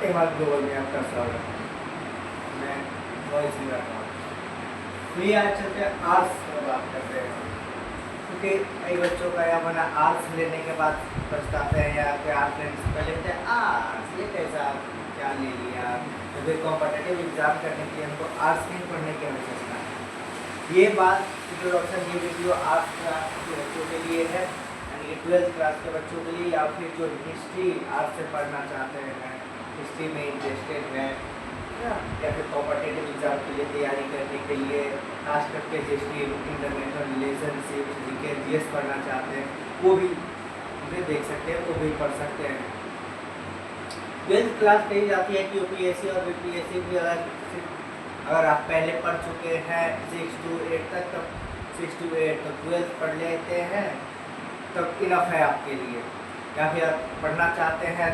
Hemant global में आपका स्वागत है। मैं वॉइस में रखा हूँ। तो ये आज चलते हैं आर्ट्स में बात करते हैं, क्योंकि कई बच्चों का या बना आर्ट्स लेने के बाद पछताते हैं या फिर आर्ट्स लेने से पहले कहते हैं आर्ट्स ये कैसा क्या ले लिया, तो फिर कॉम्पिटिटिव एग्जाम करने के लिए हमको आर्ट्स नहीं पढ़ने की आवश्यकता है। ये बात इंट्रोडक्शन ये वीडियो आर्ट्स क्लास के बच्चों के लिए है, यानी कि 12th क्लास के बच्चों के लिए, या फिर जो हिस्ट्री आर्ट्स से पढ़ना चाहते हैं, हिस्ट्री में इंटरेस्टेड है या फिर कॉम्पिटिटिव एग्जाम के लिए तैयारी करने के लिए, खास करके history, international relationship, GK GS पढ़ना चाहते हैं, वो भी उन्हें देख सकते हैं, वो भी पढ़ सकते हैं। 12th क्लास कही जाती है कि यूपीएससी और बीपीएससी भी अगर आप पहले पढ़ चुके हैं 6 to 8 तक, तब 6 to 8 तो 12th पढ़ लेते हैं तब इनफ है आपके लिए। या फिर आप पढ़ना चाहते हैं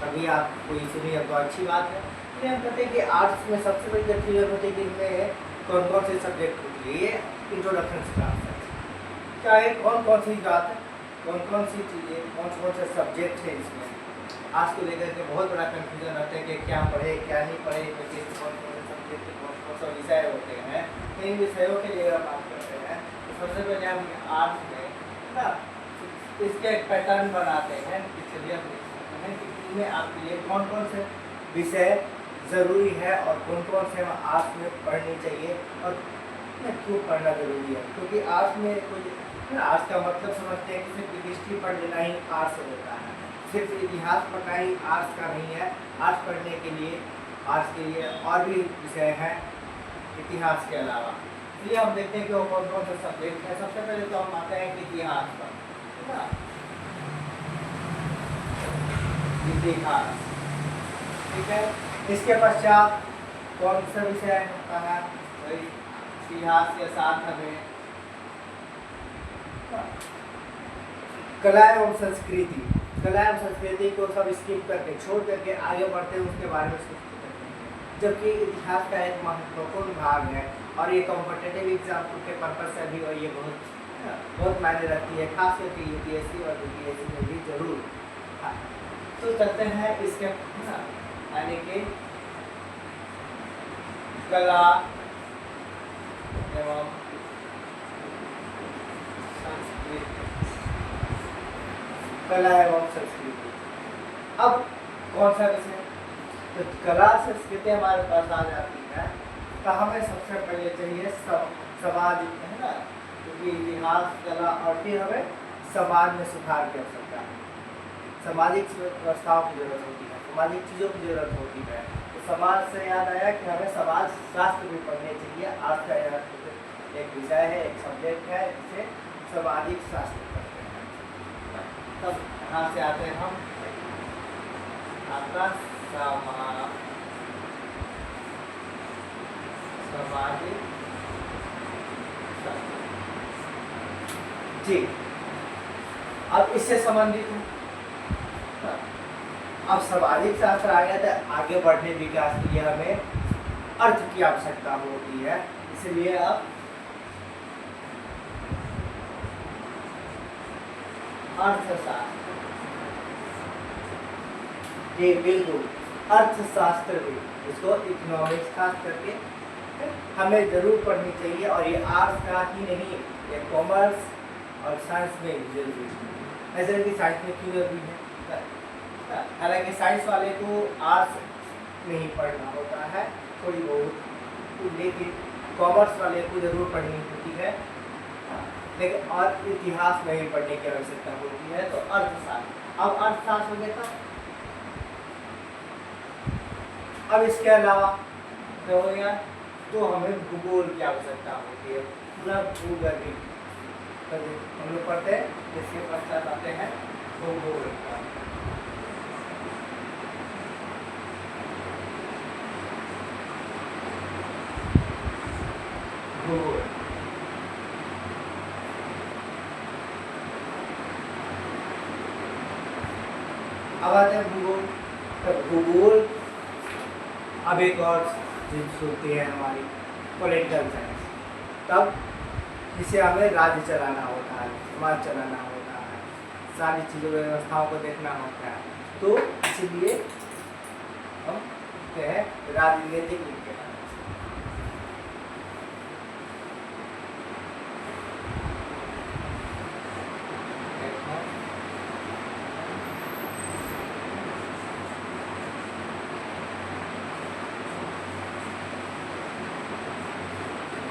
तभी आप कोई सुनिए तो अच्छी बात है। फिर हम कहते हैं कि आर्ट्स में सबसे बड़ी कंफ्यूजन होती है कि इनमें कौन कौन से सब्जेक्ट होती है। ये इंट्रोडक्शन क्लास है, क्या है कौन कौन सी बात है, कौन कौन सी चीज़ें, कौन कौन से सब्जेक्ट है इसमें। आज को लेकर के बहुत बड़ा कंफ्यूजन रहता है कि क्या पढ़े क्या नहीं पढ़े, क्योंकि कौन कौन से सब्जेक्ट, कौन कौन सा विषय होते हैं। इन विषयों के लिए अगर बात करते हैं तो सबसे पहले हम आर्ट्स में ना इसके एक पैटर्न बनाते हैं कि चलिए हम देखते हैं कि इनमें आपके लिए कौन कौन से विषय ज़रूरी है और कौन कौन से हम आर्ट्स में पढ़नी चाहिए और क्यों पढ़ना ज़रूरी है। क्योंकि आर्ट्स में कोई आर्ट्स का मतलब समझते हैं कि सिर्फ हिस्ट्री पढ़ लेना ही आर्ट्स होता है, सिर्फ इतिहास पढ़ना ही आर्ट्स का नहीं है। आर्ट्स पढ़ने के लिए आर्ट्स के लिए और भी विषय हैं इतिहास के अलावा। इसलिए हम देखते हैं कि वो कौन कौन से सब्जेक्ट हैं। सबसे पहले तो हम आते हैं कि इतिहास पर, है ना, इतिहास, ठीक है। इसके पश्चात कौन सा विषय होता है, वही इतिहास के साथ हमें कला एवं संस्कृति, कला एवं संस्कृति को सब स्किप करके छोड़ करके आगे बढ़ते हैं, उसके बारे में सोचते हैं। जबकि इतिहास का एक महत्वपूर्ण भाग है और ये कॉम्पिटिटिव एग्जाम के पर्पज से भी और ये बहुत मायने रखती है, खास करके यूपीएससी और बीपीएससी में भी जरूर। तो चलते हैं इसके यानी कि कला एवं संस्कृति, कला एवं संस्कृति। अब कौन सा विषय, तो कला संस्कृति हमारे पास आ जाती है तो हमें सबसे पहले चाहिए समाज, है ना, क्योंकि इतिहास, कला और फिर हमें समाज में सुधार की आवश्यकता है, सामाजिक व्यवस्थाओं की जरूरत होती है, सामाजिक चीज़ों की जरूरत होती है। तो समाज से याद आया कि हमें समाज शास्त्र भी पढ़ने चाहिए। आज का एक विषय है, एक सब्जेक्ट है जिसे सामाजिक शास्त्र पढ़ते हैं। तब यहाँ से आते हैं हम आपका सामाजिक जी। अब इससे संबंधित हूँ, अब सामाजिक शास्त्र आ गया था, आगे बढ़ने विकास के लिए हमें अर्थ की आवश्यकता होती है। इसलिए अब अर्थशास्त्र, जी बिल्कुल, अर्थशास्त्र भी, इसको इकोनॉमिक्स खास करके हमें जरूर पढ़नी चाहिए। और ये आर्ट्स का ही नहीं, ये कॉमर्स और साइंस में भी जरूरी है। ऐसे कि साइंस में क्यों जरूरी है, हालांकि साइंस वाले को आर्ट्स नहीं पढ़ना होता है थोड़ी बहुत, लेकिन कॉमर्स वाले को जरूर पढ़नी होती है, लेकिन और इतिहास में भी पढ़ने की आवश्यकता होती है। तो अर्थशास्त्र, अब अर्थशास्त्र हो गया था। अब इसके अलावा क्या हो गया, तो हमें भूगोल की आवश्यकता होती है, पूरा भूगर्भिक हम लोग पढ़ते हैं। इसके पश्चात आते हैं भूगोल का। भूगोल, अब आते हैं भूगोल। तो भूगोल अब एक और चीज होती है हमारी पॉलिटिकल साइंस, तब जिसे हमें राज्य चलाना होता है, समाज चलाना होता है, सारी चीज़ों व्यवस्थाओं को देखना होता है। तो इसलिए लिखते हैं राजनीतिक विज्ञान।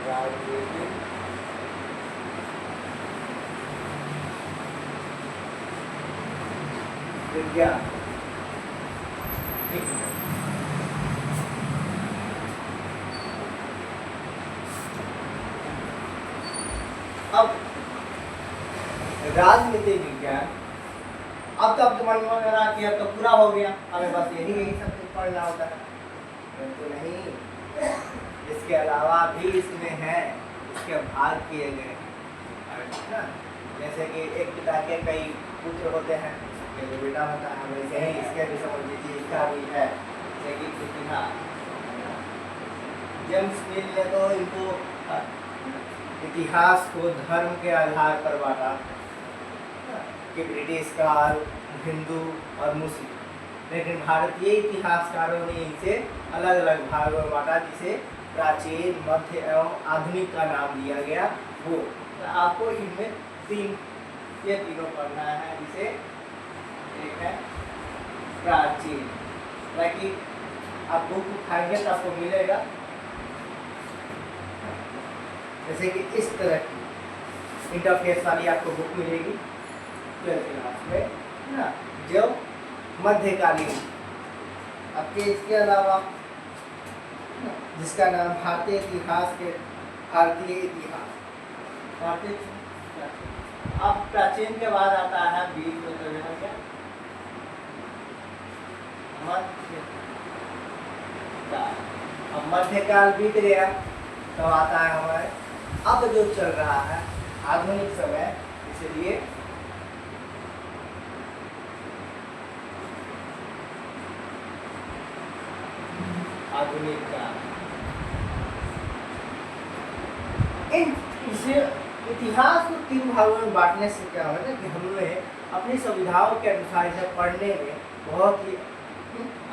राजनीतिक विज्ञान। अब राजनीतिक विज्ञान, अब तो आपके मन में लगा कि अब तो पूरा हो गया, हमें बस यही सब कुछ पढ़ना होता है, परंतु नहीं, इसके अलावा भी इसमें है, इसके भाग किए गए हैं। जैसे कि एक पिता के कई पुत्र होते हैं, एक बेटा होता है, वैसे ही इसके भी समझ लीजिए, इसका भी है। जैसे कि इतिहास, जेम्स मिल ने तो इनको इतिहास को धर्म के आधार पर बांटा कि ब्रिटिश काल, हिंदू और मुस्लिम, लेकिन भारतीय इतिहासकारों ने इसे अलग अलग भागों में बांटा, जिसे प्राचीन, मध्य एवं आधुनिक का नाम दिया गया। वो तो आपको इनमें ये तीनों पढ़ना है। जिसे एक है प्राचीन, ताकि आप बुक उठाएंगे तो आपको मिलेगा जैसे कि इस तरह की इंटरफेस वाली आपको बुक मिलेगी 12th क्लास में ना, जो मध्यकालीन। आपके इसके अलावा जिसका नाम भारतीय इतिहास, अब प्राचीन के बाद आता है बीच में, तो यह क्या अब मध्यकाल बीत गया, तो आता है हमारे अब जो चल रहा है आधुनिक समय। इसलिए आधुनिक काल, इसे इतिहास को 3 भागों में बांटने से क्या होगा ना कि हमें अपनी सुविधाओं के अनुसार इसे पढ़ने में बहुत ही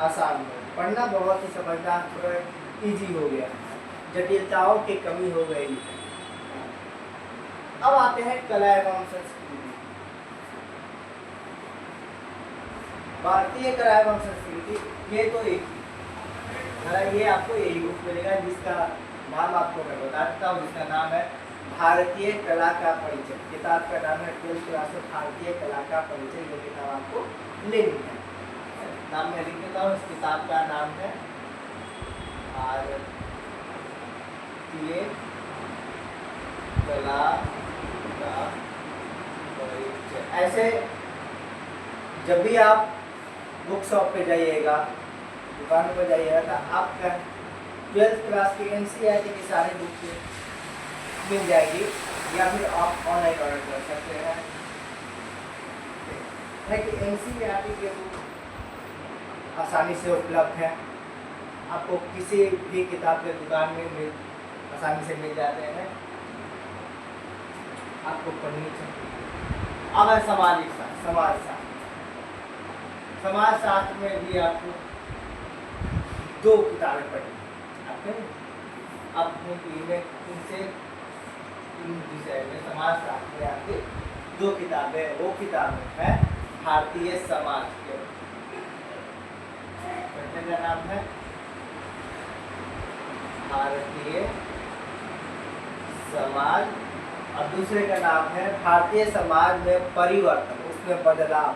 आसान हो, पढ़ना बहुत ही समझना थोड़ा ईजी हो गया, जटिलताओं की कमी हो गई है। अब आते हैं कला एवं संस्कृति। भारतीय कला एवं संस्कृति, ये तो एक ये आपको यही बुक मिलेगा, जिसका नाम आपको मैं बता देता हूँ, जिसका नाम है भारतीय कला का परिचय। किताब का नाम है 12th क्लास में भारतीय कला का परिचय। ये किताब आपको लेनी है, नाम मैं लिख देता हूँ। इस किताब का नाम है भारतीय कला का परिचय। ऐसे जब भी आप बुक शॉप पे जाइएगा, दुकान पर जाइएगा, तो आपका 12th क्लास की NCERT की सारी बुक मिल जाएगी, या फिर आप ऑनलाइन ऑर्डर कर सकते हैं। कि NCERT के बुक आसानी से उपलब्ध है, आपको किसी भी किताब के दुकान में आसानी से मिल जाते हैं, आपको पढ़नी चाहिए। अब है सामाजिक शास्त्र। समाज शास्त्र में भी आपको 2 किताबें पढ़नी आपने इनसे इन विषय में समाज शास्त्र में आपके 2 किताबें, वो किताबें है भारतीय समाज के, पढ़ने का नाम है भारतीय समाज, और दूसरे का नाम है भारतीय समाज में परिवर्तन, उसमें बदलाव।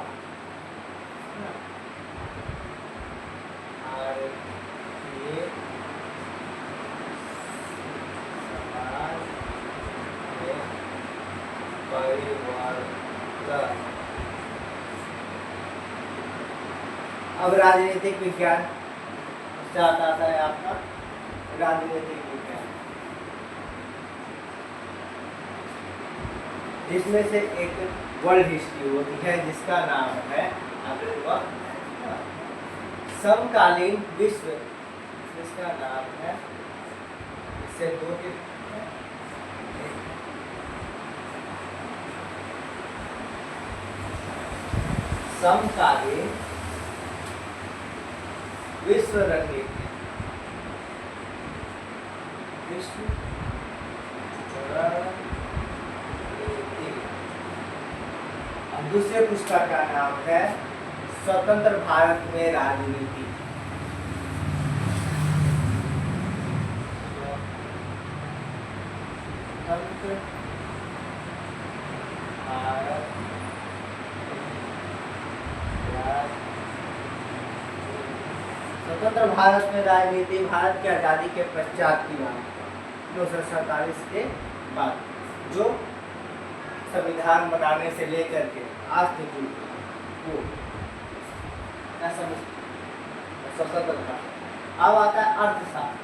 भारतीय समाज में परिवर्तन। अब राजनीतिक विज्ञान आता है आपका राजनीतिक विज्ञान, जिसमें से एक वर्ल्ड हिस्ट्री होती है, जिसका नाम है समकालीन विश्व, जिसका नाम है, इससे 2 के समकालीन विश्व रणनीति। दूसरे पुस्तक का नाम है स्वतंत्र भारत में राजनीति। स्वतंत्र भारत स्वतंत्र भारत में राजनीति भारत की आज़ादी के पश्चात की बात, 1947 के बाद, जो संविधान बनाने से लेकर के आज तक वो स्वतंत्र था। अब आता है अर्थशास्त्र।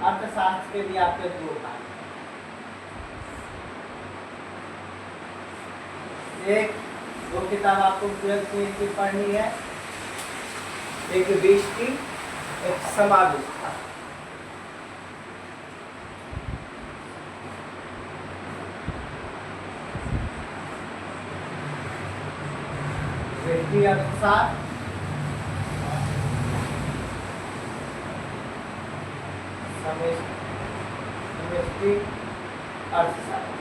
अर्थशास्त्र के लिए आपके दो भाग, एक दो किताब आपको ट्वेल्थ में की पढ़नी है, एक व्यष्टि एक समावेशिता। व्यष्टि अर्थशास्त्र, समष्टि अर्थशास्त्र।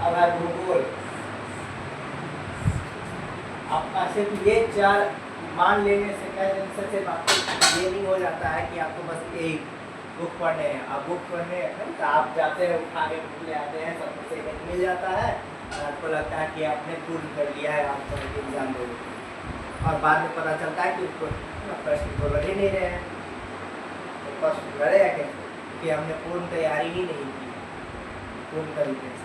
अब है भूगोल। आपका सिर्फ ये चार मान लेने से क्या सिर्फ आपको ये नहीं हो जाता है कि आपको बस एक बुक पढ़ने हैं। आप बुक पढ़ने हैं तो आप जाते हैं, उठा के बुक ले आते हैं, सब कुछ एक मिल जाता है और आपको लगता है कि आपने पूर्ण कर लिया है, आप सब एग्जाम दे देते हैं और बाद में पता चलता है कि उसको प्रश्न तो लग ही नहीं रहे हैं। तो प्रश्न लड़ेगा कैसे कि हमने पूर्ण तैयारी ही नहीं की पूर्ण तरीके से।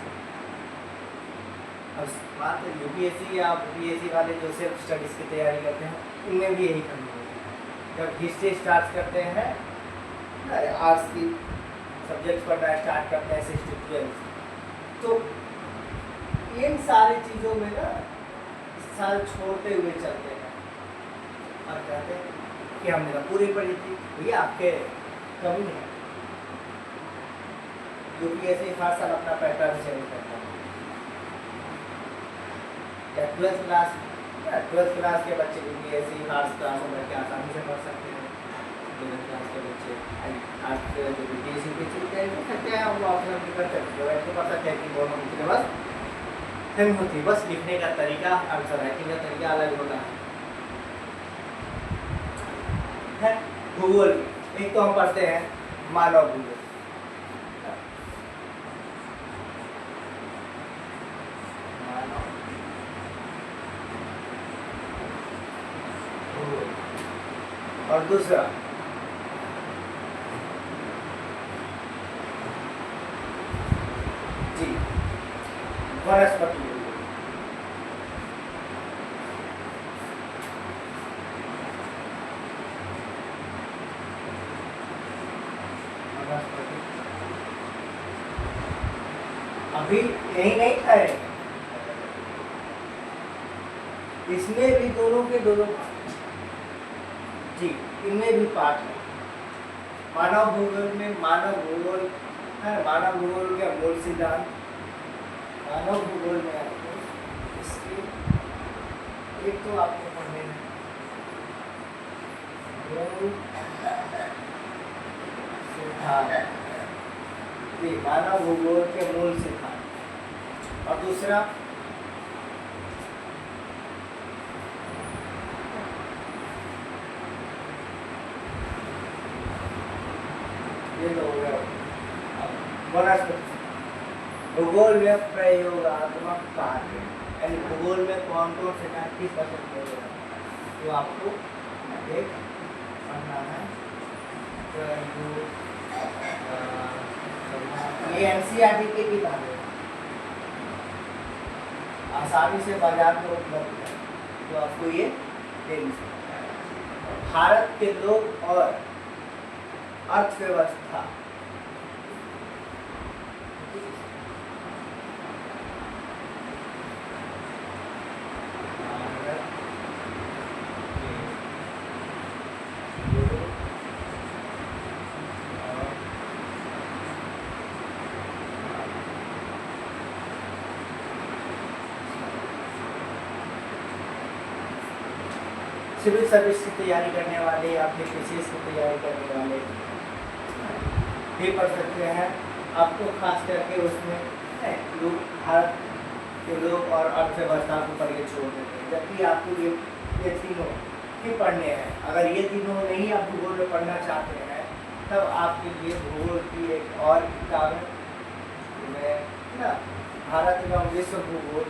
अब बात यूपीएससी या बीएससी वाले जो सेल्फ स्टडीज़ की तैयारी करते हैं उनमें भी यही कमी होती है। जब हिस्ट्री स्टार्ट करते हैं, आर्ट्स की सब्जेक्ट्स पढ़ना स्टार्ट करते हैं 6 to 12, तो इन सारी चीज़ों में ना इस साल छोड़ते हुए चलते हैं और कहते हैं कि हमने तो पूरी पढ़ी थी। ये आपके कमी है। यूपीएससी हर साल अपना पैटर्न चेंज करता है। या ट्वेल्थ क्लास के बच्चे यूपीएससी आर्ट्स क्लास में के आसानी से पढ़ सकते हैं। 11th क्लास के बच्चे आर्ट्स जो बीएससी की तैयारी कर सकते हैं, वो ऑप्शन भी कर सकते हैं। ऐसे पढ़ सकते हैं कि दोनों की बस सेम होती है, बस लिखने का तरीका, आंसर राइटिंग का तरीका अलग होता है। भूगोल एक तो हम पढ़ते हैं मानव भूगोल। और दूसरा जी वनस्पति। अभी यही नहीं ठहरे, इसमें भी दोनों के दोनों जी, इनमें भी पाठ है। मानव भूगोल में मानव भूगोल है, मानव भूगोल के मूल सिद्धांत। मानव भूगोल में आपको इसके एक तो आपको पढ़ने हैं मूल सिद्धांत, ये मानव भूगोल के मूल सिद्धांत। और दूसरा ये तो हो गया वनस्पति। भूगोल में प्रयोगात्मक कार्य, यानी भूगोल में कौन कौन से कार्य किस तरह से किया जाता है तो आपको एक पढ़ना है। ये एनसीईआरटी की किताब है, आसानी से बाजार में उपलब्ध है, तो आपको ये देनी चाहिए। भारत के लोग और अर्थव्यवस्था, सिविल सर्विस की तैयारी करने वाले या फिर विशेष की तैयारी करने वाले भी पढ़ सकते हैं। आपको खास करके उसमें भारत के लोग और अर्थव्यवस्था को ऊपर ये छोड़ देते हैं, जबकि आपको ये तीनों ही पढ़ने हैं। अगर ये तीनों नहीं आप भूगोल में पढ़ना चाहते हैं तब आपके लिए भूगोल की एक और किताब है ना, भारत एवं विश्व भूगोल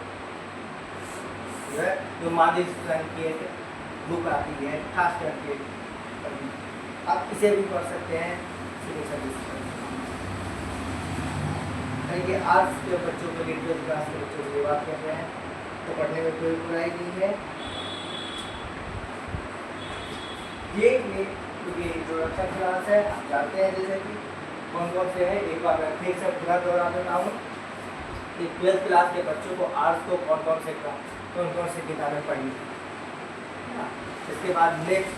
जो है, जो माधवी की एक बुक आती है, खास करके आप इसे भी पढ़ सकते हैं। देखिए आर्ट्स के बच्चों के लिए, 12th क्लास के बच्चों के लिए बात कर रहे हैं तो पढ़ने में कोई बुराई नहीं है। ये इंट्रोडक्शन क्लास है, आप जानते हैं जैसे कि कौन कौन से है। एक बार मैं फिर से पूरा दोहरा देता हूँ कि 12th क्लास के बच्चों को आर्ट्स को कौन कौन से किताबें पढ़नी है। इसके बाद नेक्स्ट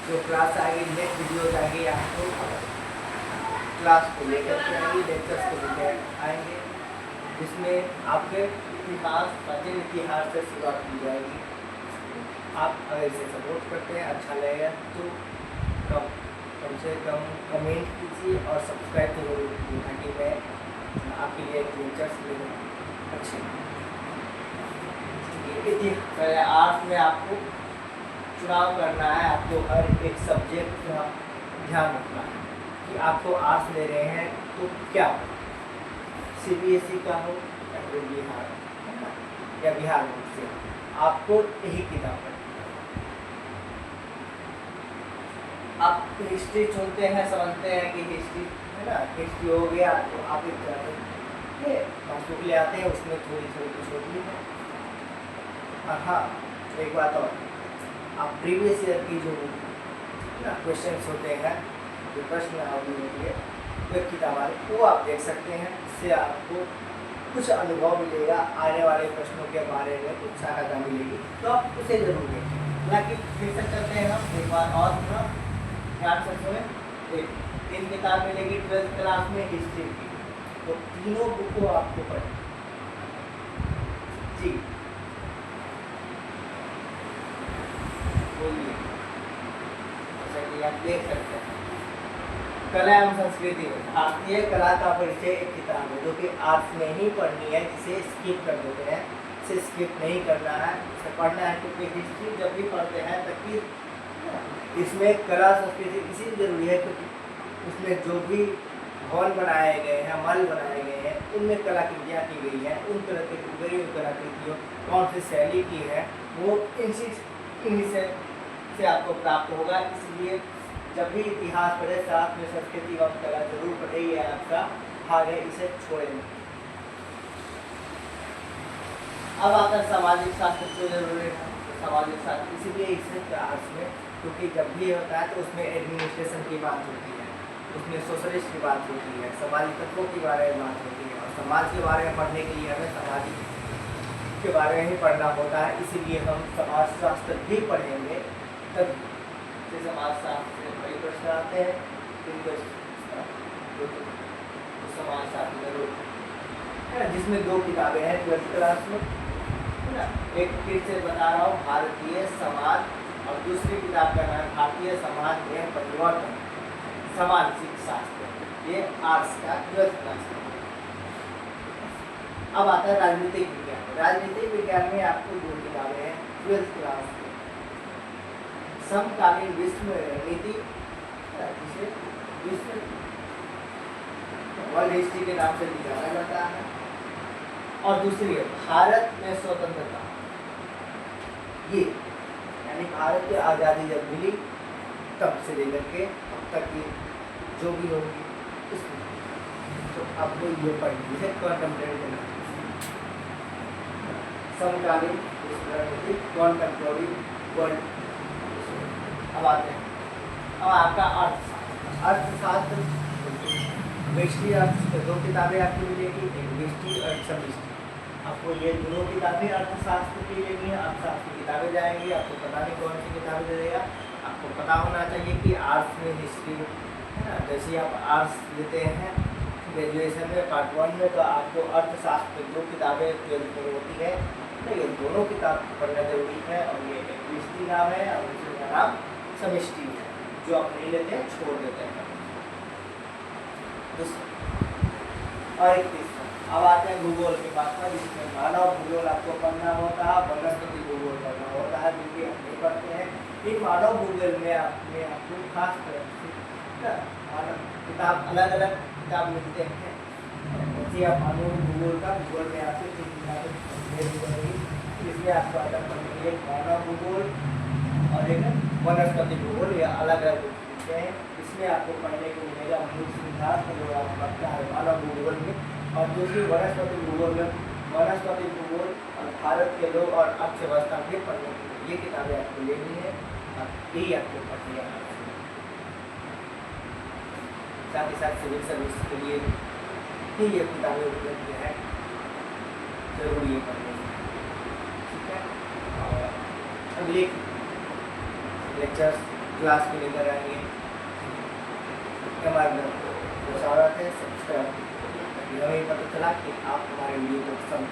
जो क्लास आएगी, नेक्स्ट वीडियो जाएगी, आपको क्लास को लेकर के आएंगे, लेक्चर्स को लेकर आएंगे, जिसमें आपके इतिहास, प्राचीन इतिहास से शुरुआत की जाएगी। आप अगर इसे सपोर्ट करते हैं, अच्छा लगेगा तो कम से कम कमेंट कीजिए और सब्सक्राइब तो जरूर कीजिए, ताकि मैं आपके लिए लेक्चर्स ले अच्छे। आर्ट्स में आपको चुनाव करना है, आपको हर एक सब्जेक्ट का ध्यान रखना है कि आपको आर्ट्स ले रहे हैं तो क्या CBSE का हो या फिर बिहार है ना, या बिहार बोर्ड से, आपको यही किताब पढ़नी। आप हिस्ट्री चुनते हैं, समझते हैं कि हिस्ट्री है ना, हिस्ट्री हो गया तो आप एक पासबुक ले आते हैं, उसमें थोड़ी कुछ होती है। और हाँ, एक बात और, आप प्रीवियस ईयर की जो ना क्वेश्चंस होते हैं, जो प्रश्न अवधि होती है, वेब किताब वाले, वो आप देख सकते हैं। इससे आपको कुछ अनुभव मिलेगा, आने वाले प्रश्नों के बारे में कुछ सहायता मिलेगी, तो आप उसे जरूर देखें। बाकी फिर से करते हैं हम एक बार और ध्यान से सुने। तीन किताब मिलेगी 12th क्लास में हिस्ट्री की, तो तीनों बुक को आपको पढ़ना जी। बोलिए, जैसा कि आप देख सकते हैं, कला एवं संस्कृति में भारतीय कला का परिचय एक किताब है, जो कि आर्ट्स में ही पढ़नी है, जिसे स्किप कर देते हैं। इसे स्किप नहीं करना है, इसे पढ़ना है, क्योंकि हिस्ट्री जब भी पढ़ते हैं तभी इसमें कला संस्कृति इसीलिए जरूरी है क्योंकि उसमें जो भी भवन बनाए गए हैं, महल बनाए गए हैं, उनमें कलाकृतियाँ की गई हैं, उन कलाकृतियों कौन सी शैली की है, वो इन्हीं से आपको प्राप्त होगा। इसलिए जब भी इतिहास पढ़े, साथ में संस्कृति और कला जरूर पढ़े, ये आपका भाग है, इसे छोड़ेंगे। अब आता है सामाजिक शास्त्र, जो जरूरी है सामाजिक शास्त्र, इसीलिए इसे क्लास में, क्योंकि जब भी होता है तो उसमें एडमिनिस्ट्रेशन की बात होती है, उसमें सोशलिस्ट की बात होती है, सामाजिक तत्वों के बारे में बात होती है, और समाज के बारे में पढ़ने के लिए हमें सामाजिक के बारे में ही पढ़ना होता है। इसीलिए हम समाजशास्त्र भी पढ़ेंगे, तब से समाजशास्त्र से कई प्रश्न आते हैं, समाजशास्त्र जरूर है, जिसमें 2 किताबें हैं 12th क्लास में, है ना। एक फिर से बता रहा हूँ, भारतीय समाज, और दूसरी किताब का नाम है भारतीय समाज में परिवर्तन, सामाजिक शास्त्र, ये आर्ट्स का 12th क्लास का। अब आता है राजनीतिक विज्ञान। राजनीतिक विज्ञान में आपको 2 किताबें हैं 12th क्लास में, समकालीन विश्व में रणनीति, जिसे विश्व वर्ल्ड हिस्ट्री के नाम से भी जाना जाता है, और दूसरी है भारत में स्वतंत्रता, ये यानी भारत की आज़ादी जब मिली तब से लेकर के अब तक की जो भी होगी, तो आपको ये पढ़नी है कंटेम्परेरी, समकालीन कंटेम्परेरी वर्ल्ड। अब आते हैं, अब आपका अर्थशास्त्र, व्यष्टि अर्थ, 2 किताबें आपको मिलेगी, एक व्यष्टि और समष्टि। आपको ये दोनों किताबें अर्थशास्त्र की लेनी है, अर्थशास्त्र की किताबें जाएंगी, आपको पता नहीं कौन सी किताबें दे देगा। आपको पता होना चाहिए कि आर्ट्स में हिस्ट्री है ना, जैसे आप आर्ट्स लेते हैं ग्रेजुएशन में पार्ट 1 में, तो आपको अर्थशास्त्र 2 किताबें 12th में होती है, तो ये दोनों किताब पढ़ना जरूरी है। और ये एक व्यष्टि नाम है और दूसरे का नाम समष्टि है, जो आप नहीं लेते हैं, छोड़ देते हैं। और एक तीसरा अब आते हैं भूगोल के बात पर, जिसमें मानव भूगोल आपको पढ़ना होता है, वनस्पति भूगोल पढ़ना होता है, जो कि हम नहीं पढ़ते हैं। ये मानव भूगोल में आपको खास तरह से मानव किताब अलग अलग किताब मिलते हैं। जैसे आप मानव भूगोल का भूगोल में आपको 3 किताबें दे दी जाएगी। इसमें आपको अलग पढ़नी है, मानव भूगोल और एक वनस्पति भूगोल, या अलग अलग मिलते हैं। इसमें आपको पढ़ने को मिलेगा मूल सिद्धांत जो आप पढ़ता है मानव भूगोल में, और दूसरी वनस्पति भूगोल में वनस्पति भूगोल और भारत के लोग और अर्थव्यवस्था के पढ़ने के लिए ये किताबें आपको लेनी है और यही आपको पढ़नी है। साथ ही साथ सिविल सर्विस के लिए ही ये किताबें उपलब्ध है, जरूरी है पढ़ने की। ठीक है, और अगले लेक्चर्स क्लास में लेकर आएंगे। हमारे स्वागत है, सब्सक्राइब, हमें पता चला कि आप हमारे वीडियो को पसंद